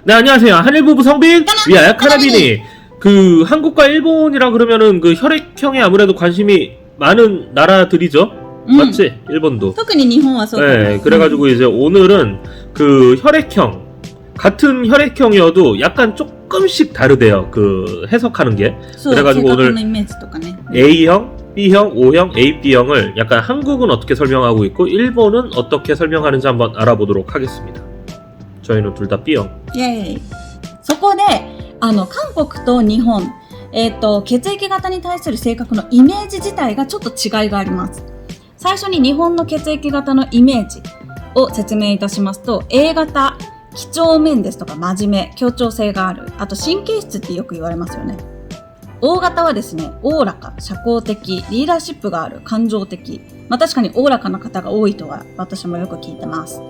네, 안녕하세요. 한일부부 성빈, 위아야 카나비니. 그 한국과 일본이라 그러면은 그 혈액형에 아무래도 관심이 많은 나라들이죠. 맞지? 일본도. 特に日本はそうかな。 네, 그래가지고 이제 오늘은 그 혈액형, 같은 혈액형이어도 약간 조금씩 다르대요. 그 해석하는 게. そう、 그래가지고 性 오늘 格のイメージとかね。 A형, B형, O형, AB형을 약간 한국은 어떻게 설명하고 있고 일본은 어떻게 설명하는지 한번 알아보도록 하겠습니다. 저희는 둘 다 B형. イェーイ。そこで、韓国と日本、血液型に対する性格のイメージ自体がちょっと違いがあります。最初に日本の血液型のイメージを説明いたしますと、A 型、几帳面ですとか真面目、協調性がある、あと神経質ってよく言われますよね。O 型はですね、おおらか、社交的、リーダーシップがある、感情的。確かにおおらかな方が多いとは私もよく聞いてます。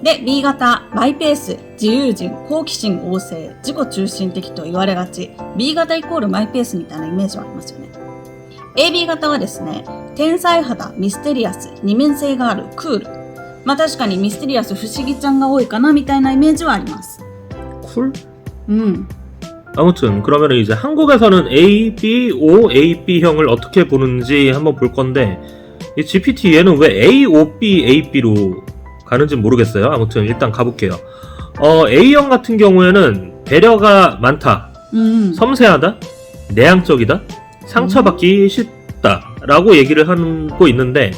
で、B 型、マイペース、自由人、好奇心旺盛、自己中心的と言われがち。B 型イコールマイペースみたいなイメージはありますよね。AB 型はですね、天才肌、ミステリアス、二面性がある、クール。確かにミステリアス、不思議ちゃんが多いかなみたいなイメージはあります。 쿨? 아무튼 그러면 이제 한국에서는 A, B, O, A, B형을 어떻게 보는지 한번 볼 건데 이 GPT 얘는 왜 A, O, B, A, B로 가는지 모르겠어요. 아무튼 일단 가볼게요. A형 같은 경우에는 배려가 많다, 섬세하다, 내향적이다, 상처받기 쉽다 라고 얘기를 하고 있는데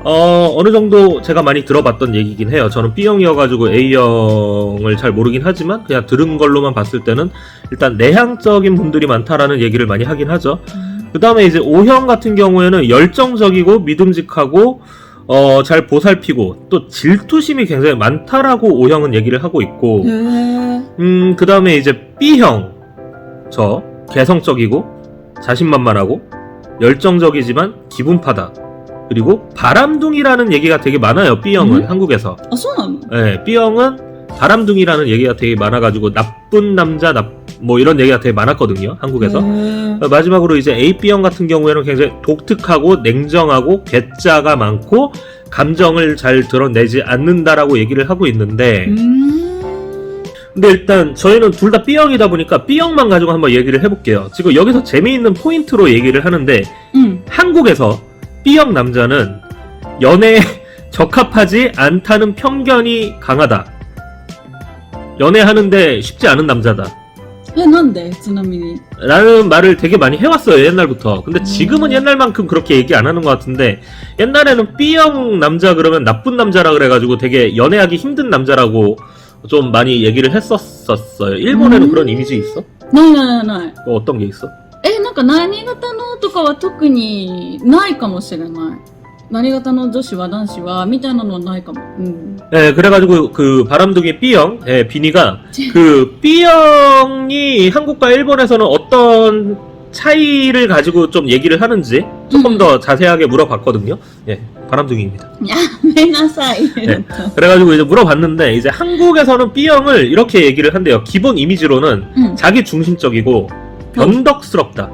어느 정도 제가 많이 들어봤던 얘기긴 해요. 저는 B형이어가지고 A형을 잘 모르긴 하지만 그냥 들은 걸로만 봤을 때는 일단 내향적인 분들이 많다라는 얘기를 많이 하긴 하죠. 그 다음에 이제 O형 같은 경우에는 열정적이고 믿음직하고 잘 보살피고 또 질투심이 굉장히 많다라고 O형은 얘기를 하고 있고 그 다음에 이제 B형 저 개성적이고 자신만만하고 열정적이지만 기분파다 그리고 바람둥이라는 얘기가 되게 많아요. B형은 한국에서. 아, そうなの? 네, B형은 바람둥이라는 얘기가 되게 많아가지고 나쁜 남자 뭐 이런 얘기가 되게 많았거든요. 한국에서. 마지막으로 이제 A, B형 같은 경우에는 굉장히 독특하고 냉정하고 괴짜가 많고 감정을 잘 드러내지 않는다라고 얘기를 하고 있는데 근데 일단 저희는 둘 다 B형이다 보니까 B형만 가지고 한번 얘기를 해볼게요. 지금 여기서 재미있는 포인트로 얘기를 하는데 한국에서 B형 남자는 연애에 적합하지 않다는 편견이 강하다. 연애하는데 쉽지 않은 남자다. なんでちなみに 라는 말을 되게 많이 해왔어요. 옛날부터. 근데 지금은 옛날만큼 그렇게 얘기 안 하는 것 같은데 옛날에는 B형 남자 그러면 나쁜 남자라 그래가지고 되게 연애하기 힘든 남자라고 좀 많이 얘기를 했었어요. 일본에는 그런 이미지 있어? ない。 어떤 게 있어? なんか何型のとかは特にないかもしれない。何型の女子は男子はみたいなのはないかも。네, 그래가지고 그 바람둥이 B형, 비니가 그 B형이 한국과 일본에서는 어떤 차이를 가지고 좀 얘기를 하는지 조금 더 자세하게 물어봤거든요. 예, 바람둥이입니다. やめなさい。 네, 그래가지고 이제 물어봤는데 이제 한국에서는 B형을 이렇게 얘기를 한대요. 기본 이미지로는 자기 중심적이고 변덕스럽다.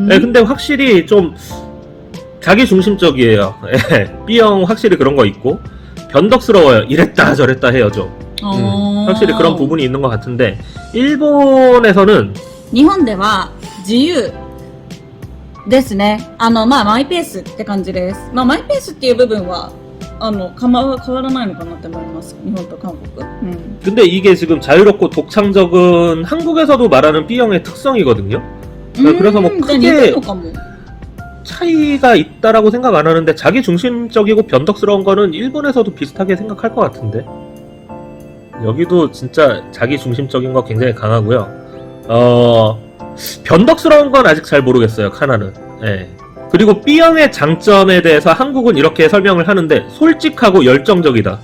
네, 근데 확실히 좀 자기 중심적이에요. B형 확실히 그런 거 있고 변덕스러워요. 이랬다 저랬다 해요 좀. 확실히 그런 부분이 있는 것 같은데 일본에서는 日本では自由ですね。マイペースって感じです。マイペースっていう部分は変わらないのかなって思います。日本と韓国。 근데 이게 지금 자유롭고 독창적은 한국에서도 말하는 B형의 특성이거든요. 그래서 뭐 크게 차이가 있다라고 생각 안 하는데 자기 중심적이고 변덕스러운 거는 일본에서도 비슷하게 생각할 것 같은데 여기도 진짜 자기 중심적인 거 굉장히 강하고요. 변덕스러운 건 아직 잘 모르겠어요. 카나는. 예. 그리고 B형의 장점에 대해서 한국은 이렇게 설명을 하는데 솔직하고 열정적이다.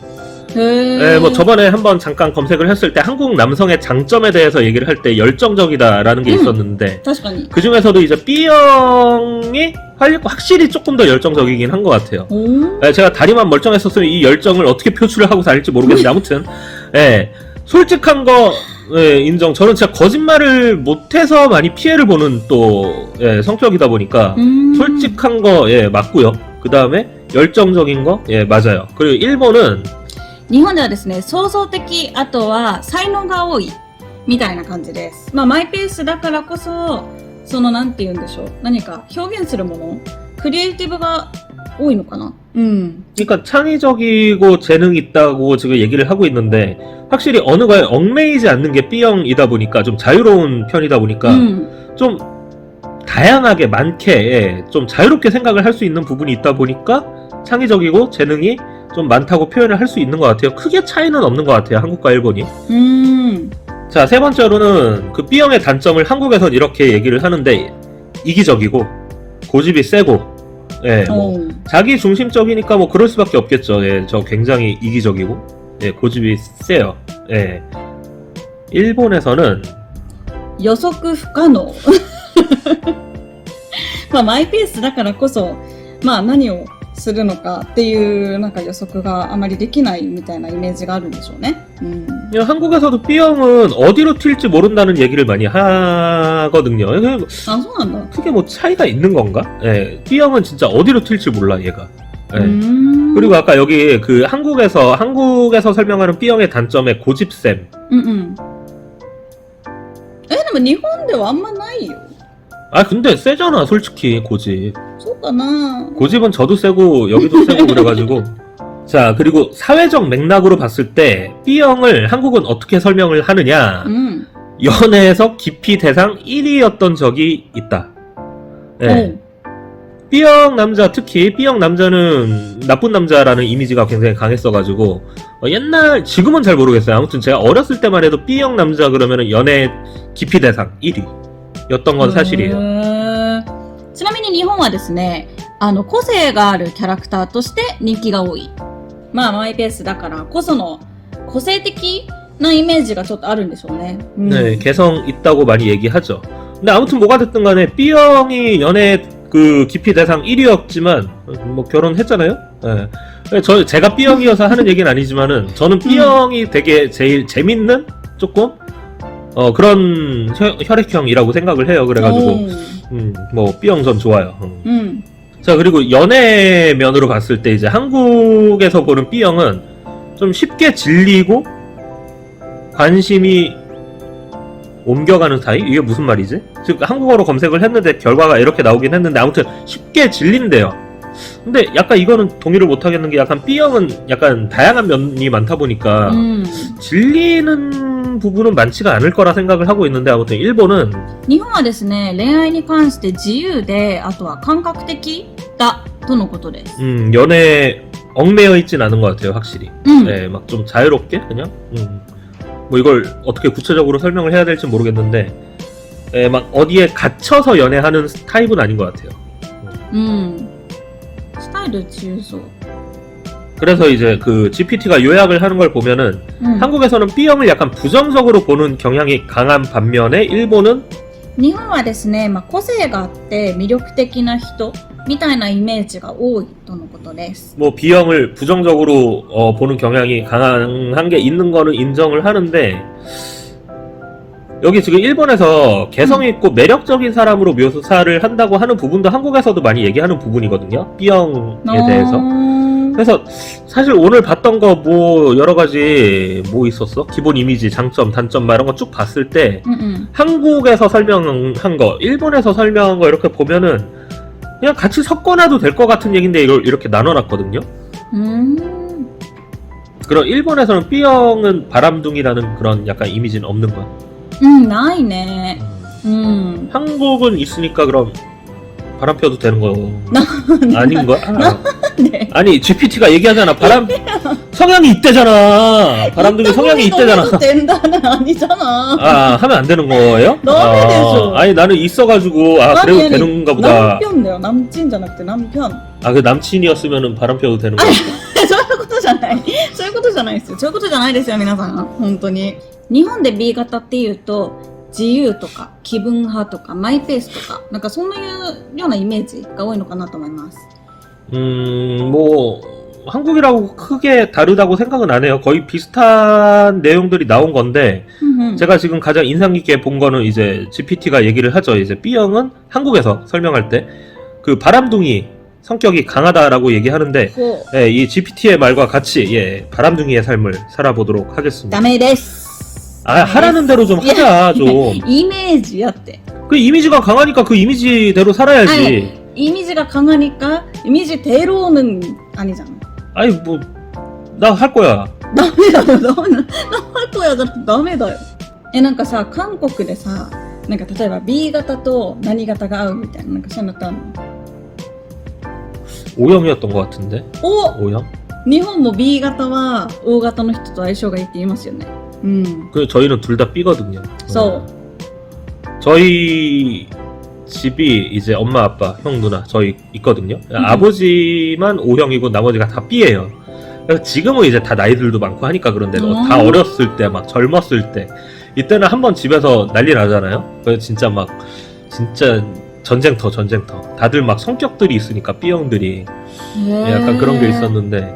네, 뭐 저번에 한번 잠깐 검색을 했을 때 한국 남성의 장점에 대해서 얘기를 할 때 열정적이다라는 게 있었는데 그 중에서도 이제 B형이 확실히 조금 더 열정적이긴 한 것 같아요. 네, 제가 다리만 멀쩡했었으면 이 열정을 어떻게 표출을 하고 다닐지 모르겠는데 아무튼 솔직한 거 인정. 저는 진짜 거짓말을 못해서 많이 피해를 보는 또 성격이다 보니까 솔직한 거 맞고요. 그 다음에 열정적인 거 맞아요. 그리고 일본은 日本ではですね、創造的、あとは才能が多いみたいな感じです。まあマイペースだからこそ、そのなんて言うんでしょう、何か表現するもの、クリエイティブが多いのかな。그러니까 창의적이고 재능 있다고 지금 얘기를 하고 있는데 확실히 어느 거에 얽매이지 않는 게 B형이다 보니까 좀 자유로운 편이다 보니까 좀 다양하게 많게 좀 자유롭게 생각을 할 수 있는 부분이 있다 보니까 창의적이고 재능이 좀 많다고 표현을 할 수 있는 것 같아요. 크게 차이는 없는 것 같아요. 한국과 일본이. 자, 세 번째로는 그 B형의 단점을 한국에선 이렇게 얘기를 하는데 이기적이고 고집이 세고 예, 뭐 자기 중심적이니까 뭐 그럴 수밖에 없겠죠. 예, 저 굉장히 이기적이고 예, 고집이 세요. 예. 일본에서는 予測不可能。まあマイペースだからこそ、まあ何をするのかっていうなんか予測があまりできないみたいなイメージがあるんでしょうね。한국에서도 B형은 어디로 튈지 모른다는 얘기를 많이 하거든요. あ、そうなんだ。 크게 뭐 차이가 있는 건가? 예, B형은 진짜 어디로 튈지 몰라 얘가. 예. 그리고 아까 여기 그 한국에서 설명하는 B형의 단점의 고집셈. でも日本ではあんまないよ。 아 근데 세잖아 솔직히 고집. そうかな。 고집은 저도 세고 여기도 세고 그래가지고. 자, 그리고 사회적 맥락으로 봤을 때 B형을 한국은 어떻게 설명을 하느냐. 연애에서 기피 대상 1위였던 적이 있다. 네. B형 남자, 특히 B형 남자는 나쁜 남자라는 이미지가 굉장히 강했어가지고 옛날, 지금은 잘 모르겠어요. 아무튼 제가 어렸을 때만 해도 B형 남자 그러면은 연애 기피 대상 1위였던 건 사실이에요. ちなみに日本はですね、個性があるキャラクターとして人気が多い。まあマイペースだからこその個性的なイメージがちょっとあるんでしょうね。네, 개성 있다고 많이 얘기하죠. 근데 아무튼 뭐가 됐든 간에 B형이 연애 그 기피 대상 1위였지만 뭐 결혼했잖아요. 네. 제가 B형이어서 하는 얘기는 아니지만은 저는 B형이 되게 제일 재밌는 조금 그런 혈액형이라고 생각을 해요. 그래가지고 뭐 B형 전 좋아요. 자, 그리고 연애 면으로 봤을 때 이제 한국에서 보는 B형은 좀 쉽게 질리고 관심이 옮겨가는 스타일? 이게 무슨 말이지? 즉 한국어로 검색을 했는데 결과가 이렇게 나오긴 했는데 아무튼 쉽게 질린대요. 근데 약간 이거는 동의를 못하겠는 게 약간 B형은 약간 다양한 면이 많다 보니까 질리는 부분은 많지가 않을 거라 생각을 하고 있는데 아무튼 일본은 日本はですね、恋愛に関して自由で、あとは感覚的だとのことです。 연애에 얽매여 있진 않은 것 같아요, 확실히. 네, 막 좀 자유롭게 그냥. 뭐 이걸 어떻게 구체적으로 설명을 해야 될지 모르겠는데, 예, 막 어디에 갇혀서 연애하는 타입은 아닌 것 같아요. スタイル自由そう。 그래서 이제 그 GPT가 요약을 하는 걸 보면은 한국에서는 B형을 약간 부정적으로 보는 경향이 강한 반면에 일본은 日本はですね、個性があって魅力的な人みたいなイメージが多いとのことです。 뭐 B형을 부정적으로 보는 경향이 강한 게 있는 거는 인정을 하는데 여기 지금 일본에서 개성 있고 매력적인 사람으로 묘사를 한다고 하는 부분도 한국에서도 많이 얘기하는 부분이거든요. B형에 대해서. 그래서 사실 오늘 봤던 거 뭐 여러 가지 뭐 있었어? 기본 이미지, 장점, 단점 막 이런 거 쭉 봤을 때 한국에서 설명한 거, 일본에서 설명한 거 이렇게 보면은 그냥 같이 섞어놔도 될 것 같은 얘기인데 이걸 이렇게 나눠놨거든요. 그럼 일본에서는 B형은 바람둥이라는 그런 약간 이미지는 없는 거야? ないね。 한국은 있으니까 그럼 바람 펴도 되는 거 아닌 거야? 네. 아니 GPT가 얘기하잖아. 바람 성향이 있대잖아. 바람둥이 성향이 있대잖아. 아니잖아. 아, 하면 안 되는 거예요? 남편이죠. 아니 나는 있어가지고 그래도 되는가 보다. 남편이요. 남친 じゃなくて 남편. 아, 그 남친이었으면은 바람 펴도 되는 거야? そういうことじゃない。そういうことじゃないですよ。そういうことじゃないですよ、皆さん。本当に。日本で B 型っていうと、自由とか気分派とかマイペースとか、なんかそういうようなイメージが多いのかなと思います。 뭐 한국이라고 크게 다르다고 생각은 안 해요. 거의 비슷한 내용들이 나온 건데 제가 지금 가장 인상 깊게 본 거는 이제 GPT가 얘기를 하죠. 이제 B형은 한국에서 설명할 때 그 바람둥이 성격이 강하다라고 얘기하는데 こう 예, 이 GPT의 말과 같이 예, 바람둥이의 삶을 살아보도록 하겠습니다. ダメです 아 하라는 대로 좀 하자 좀. イメージやって 그 이미지가 강하니까 그 이미지대로 살아야지. 아니. 이미지가 강하니까 이미지대로는 아니잖아. 아니 뭐 나 할 거야. ダメだよ、ダメだ。ダメとやだってダメだよ。なんかさ、韓国でさ、なんか例えば B 型と何型が合うみたいな、なんかそういうのってあるの？ O형이었던 것 같은데. お O형? 日本も B 型は O 型の人と相性がいいって言いますよね。うん。 그 저희는 둘 다 B거든요. そう。 저희 집이 이제 엄마 아빠 형 누나 저희 있거든요. 아버지만 O형이고 나머지가 다 B예요. 그래서 지금은 이제 다 나이들도 많고 하니까 그런데 다 어렸을 때 막 젊었을 때 이때는 한번 집에서 난리 나잖아요. 그래서 진짜 막 진짜 전쟁터 다들 막 성격들이 있으니까 B형들이 약간 그런 게 있었는데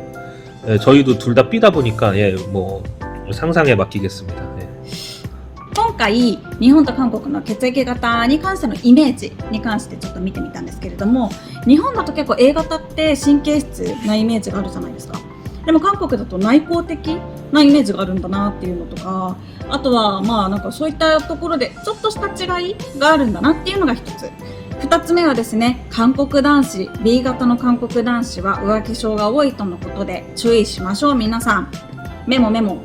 예, 저희도 둘 다 B다 보니까 예, 뭐 상상에 맡기겠습니다. 예. 今回日本と韓国の血液型に関してのイメージに関してちょっと見てみたんですけれども、日本だと結構 A 型って神経質なイメージがあるじゃないですか。でも韓国だと内向的なイメージがあるんだなっていうのとか、あとはまあなんかそういったところでちょっとした違いがあるんだなっていうのが一つ。二つ目はですね、韓国男子 B 型の韓国男子は浮気症が多いとのことで注意しましょう。皆さんメモメモ。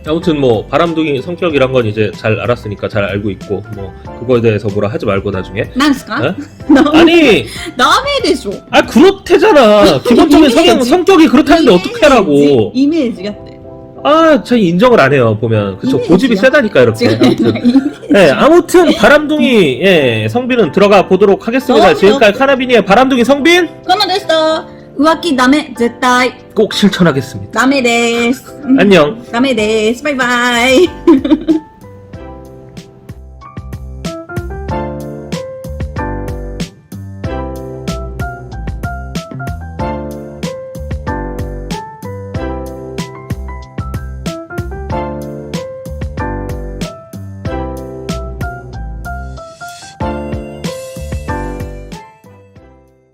아무튼 뭐 바람둥이 성격이란 건 이제 잘 알았으니까 잘 알고 있고 뭐 그거에 대해서 뭐라 하지 말고 나중에 なんですか？ 에? ダメ 아니 ダメでしょ。 아 그렇대잖아 기본적인 성격이 그렇다는데 어떡하라고 イメージやって 아 저희 인정을 안 해요 보면 그쵸 이미지야? 고집이 세다니까 이렇게 違う 아무튼 イメージ 네, 아무튼 바람둥이 예, 성빈은 들어가 보도록 하겠습니다. 너무 지금까지 카나비니의 바람둥이 성빈 このでした。浮気ダメ絶対 꼭 실천하겠습니다. ダメです。 안녕. ダメです。バイバイ。